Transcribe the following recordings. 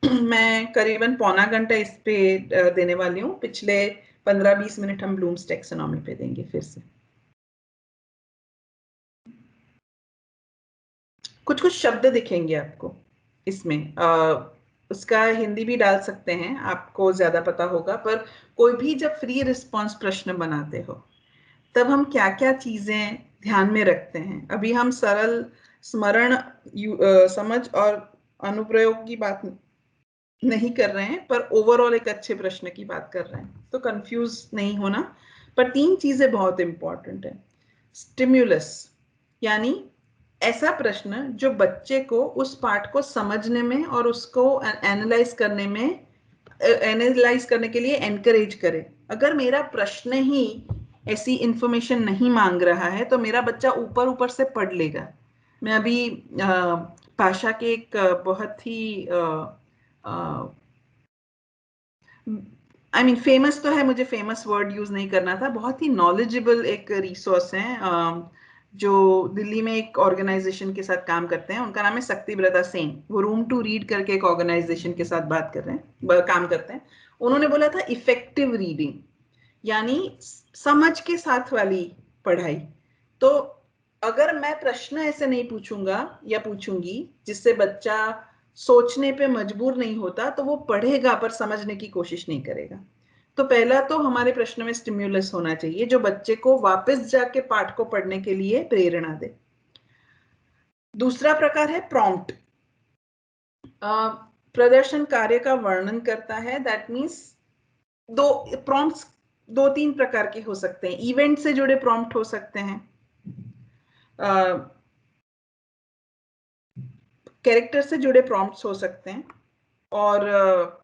मैं करीबन पौना घंटा इस पे देने वाली हूँ। पिछले 15-20 मिनट हम ब्लूम्स टैक्सोनॉमी पे देंगे फिर से। कुछ कुछ शब्द दिखेंगे आपको इसमें, उसका हिंदी भी डाल सकते हैं, आपको ज्यादा पता होगा। पर कोई भी जब फ्री रिस्पॉन्स प्रश्न बनाते हो तब हम क्या क्या चीजें ध्यान में रखते हैं। अभी हम सरल स्मरण, समझ और अनुप्रयोग की बात नहीं कर रहे हैं, पर ओवरऑल एक अच्छे प्रश्न की बात कर रहे हैं, तो कंफ्यूज नहीं होना। पर 3 चीजें बहुत इंपॉर्टेंट है। स्टिम्युलस, यानी ऐसा प्रश्न जो बच्चे को उस पाठ को समझने में और उसको एनालाइज करने के लिए एनकरेज करे। अगर मेरा प्रश्न ही ऐसी इंफॉर्मेशन नहीं मांग रहा है तो मेरा बच्चा ऊपर ऊपर से पढ़ लेगा। मैं अभी पाशा के एक बहुत ही फेमस तो है, मुझे फेमस वर्ड यूज नहीं करना था, बहुत ही नॉलेजेबल एक रिसोर्स है, जो दिल्ली में एक ऑर्गेनाइजेशन के साथ काम करते हैं। उनका नाम है शक्तिव्रता सेन। वो रूम टू रीड करके एक ऑर्गेनाइजेशन के साथ बात कर रहे हैं, काम करते हैं। उन्होंने बोला था इफेक्टिव रीडिंग, यानी समझ के साथ वाली पढ़ाई। तो अगर मैं प्रश्न ऐसे नहीं पूछूंगा या पूछूंगी जिससे बच्चा सोचने पे मजबूर नहीं होता, तो वो पढ़ेगा पर समझने की कोशिश नहीं करेगा। तो पहला तो हमारे प्रश्न में स्टिम्युलस होना चाहिए जो बच्चे को वापस जाके पाठ को पढ़ने के लिए प्रेरणा दे। दूसरा प्रकार है प्रॉम्प्ट। प्रदर्शन कार्य का वर्णन करता है। दैट मीन्स दो प्रॉम्प्ट्स 2-3 प्रकार के हो सकते हैं। इवेंट से जुड़े प्रॉम्प्ट हो सकते हैं, कैरेक्टर से जुड़े प्रॉम्प्ट्स हो सकते हैं, और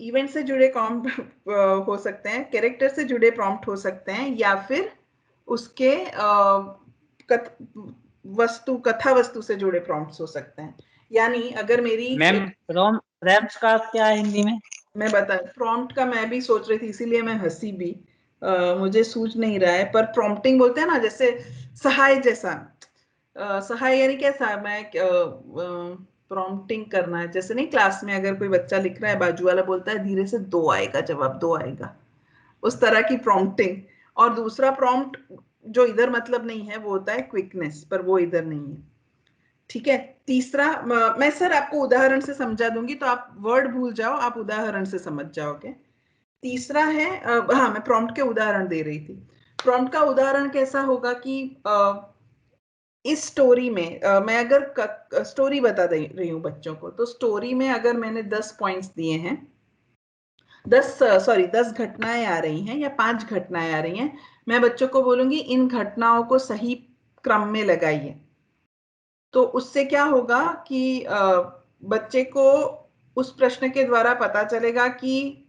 इवेंट से जुड़े हो सकते हैं, कैरेक्टर से जुड़े प्रॉम्प्ट हो सकते हैं, या फिर उसके कथा वस्तु से जुड़े प्रॉम्प्ट्स हो सकते हैं। यानी अगर मेरी मैम प्रॉम्प्ट का क्या है हिंदी में? मैं बता, प्रॉम्प्ट का मैं भी सोच रही थी, इसीलिए मैं हंसी भी, मुझे सूझ नहीं रहा है। पर प्रॉम्प्टिंग बोलते हैं ना, जैसे सहाय जैसा। सहाय यानी कैसा, मैं प्रॉम्प्टिंग करना है, जैसे नहीं, क्लास में अगर कोई बच्चा लिख रहा है, बाजू वाला बोलता है धीरे से 2 आएगा जवाब, 2 आएगा, उस तरह की प्रॉम्प्टिंग। और दूसरा प्रॉम्प्ट जो इधर मतलब नहीं है वो होता है क्विकनेस, पर वो इधर नहीं है। ठीक है। तीसरा, मैं सर आपको उदाहरण से समझा दूंगी, तो आप वर्ड भूल जाओ, आप उदाहरण से समझ जाओगे। तीसरा है, हाँ, मैं प्रॉम्प्ट के उदाहरण दे रही थी। प्रॉम्प्ट का उदाहरण कैसा होगा कि इस स्टोरी में मैं अगर स्टोरी बता दे रही हूँ बच्चों को, तो स्टोरी में अगर मैंने 10 पॉइंट्स दिए हैं, 10 घटनाएं आ रही हैं या 5 घटनाएं आ रही हैं, मैं बच्चों को बोलूंगी इन घटनाओं को सही क्रम में लगाइए। तो उससे क्या होगा कि बच्चे को उस प्रश्न के द्वारा पता चलेगा कि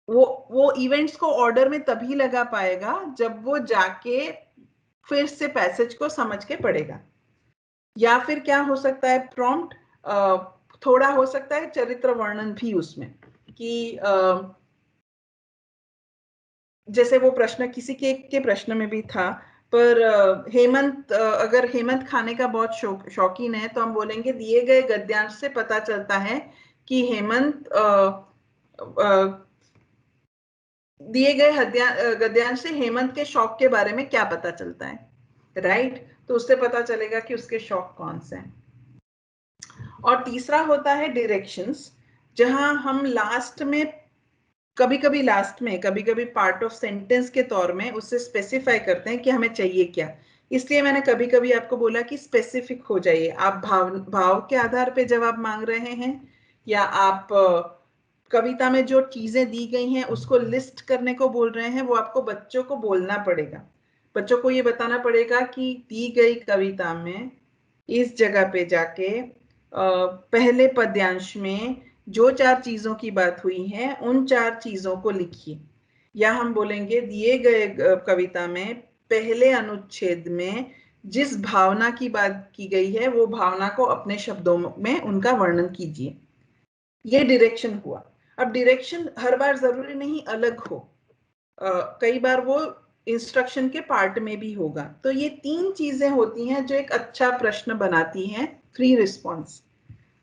वो इवेंट्स को ऑर्डर में तभी लगा पाएगा जब वो जाके फिर से पैसेज को समझ के पढ़ेगा। या फिर क्या हो सकता है, प्रॉम्प्ट थोड़ा हो सकता है चरित्र वर्णन भी उसमें, कि जैसे वो प्रश्न किसी के प्रश्न में भी था, पर हेमंत, अगर हेमंत खाने का बहुत शौकीन है, तो हम बोलेंगे दिए गए गद्यांश से पता चलता है कि हेमंत दिए गए गद्यांश से हेमंत के शौक के बारे में क्या पता चलता है, राइट? तो उससे पता चलेगा कि उसके शौक कौन से हैं। और तीसरा होता है डायरेक्शंस, जहां हम लास्ट में, कभी कभी लास्ट में, कभी कभी पार्ट ऑफ सेंटेंस के तौर में उससे स्पेसिफाई करते हैं कि हमें चाहिए क्या। इसलिए मैंने कभी कभी आपको बोला कि स्पेसिफिक हो जाइए। आप भाव के आधार पे जवाब मांग रहे हैं, या आप कविता में जो चीजें दी गई हैं उसको लिस्ट करने को बोल रहे हैं, वो आपको बच्चों को बोलना पड़ेगा। बच्चों को ये बताना पड़ेगा कि दी गई कविता में इस जगह पे जाके पहले पद्यांश में जो 4 चीजों की बात हुई है उन 4 चीजों को लिखिए। या हम बोलेंगे दिए गए कविता में पहले अनुच्छेद में जिस भावना की बात की गई है वो भावना को अपने शब्दों में उनका वर्णन कीजिए। ये डायरेक्शन हुआ। अब डायरेक्शन हर बार जरूरी नहीं अलग हो, कई बार वो इंस्ट्रक्शन के पार्ट में भी होगा। तो ये 3 चीजें होती हैं जो एक अच्छा प्रश्न बनाती हैं फ्री रिस्पॉन्स।